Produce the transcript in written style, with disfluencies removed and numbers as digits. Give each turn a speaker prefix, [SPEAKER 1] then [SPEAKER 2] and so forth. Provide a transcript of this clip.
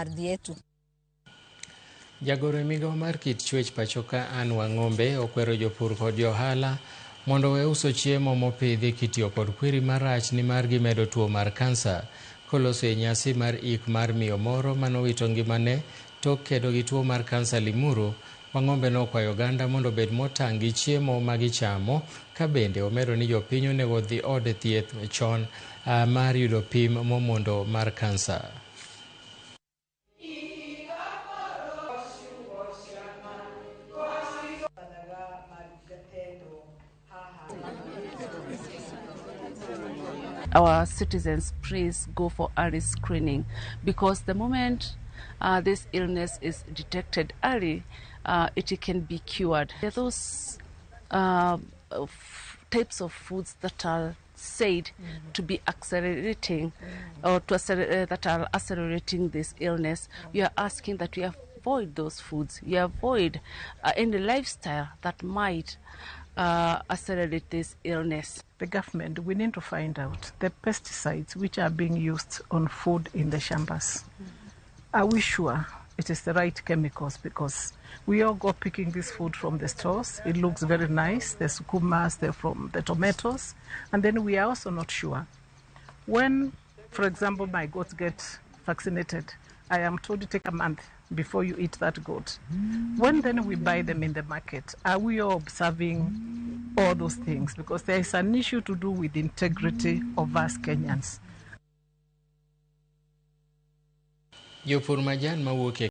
[SPEAKER 1] ardhi yetu.
[SPEAKER 2] Jagoro e migao mar kit chwech pachoka Anne Wang'ombe okwero jopur kod johala mondo we uso chiemo mopidhi kitiyo kod kwiri marach ni mar gimedo tuo mar kansa. Koloso e nyasi mar ik mar miyo moro manowito ngimane tok kedo gi tuo mar kansa Limuru, Wang'ombe nokwayo oganda mondo bed motang' gi chiemo ma gichamo, ka bende omedo ni jopiny onego dhi od thieth chon mar yudo pim momondo mar kansa.
[SPEAKER 3] Our citizens, please go for early screening, because the moment this illness is detected early, it can be cured. There are those types of foods that are said to be accelerating or that are accelerating this illness. We are asking that we avoid those foods. We avoid any lifestyle that might accelerate this illness.
[SPEAKER 4] The government, we need to find out the pesticides which are being used on food in the shambas. Are we sure it is the right chemicals? Because we all go picking this food from the stores. It looks very nice, the sukumas, from the tomatoes, and then we are also not sure. When, for example, my goats get vaccinated, I am told to take a month before you eat that goat. When then we buy them in the market, are we all observing all those things? Because there is an issue to do with the integrity of us Kenyans.
[SPEAKER 2] Jopur majan mawuok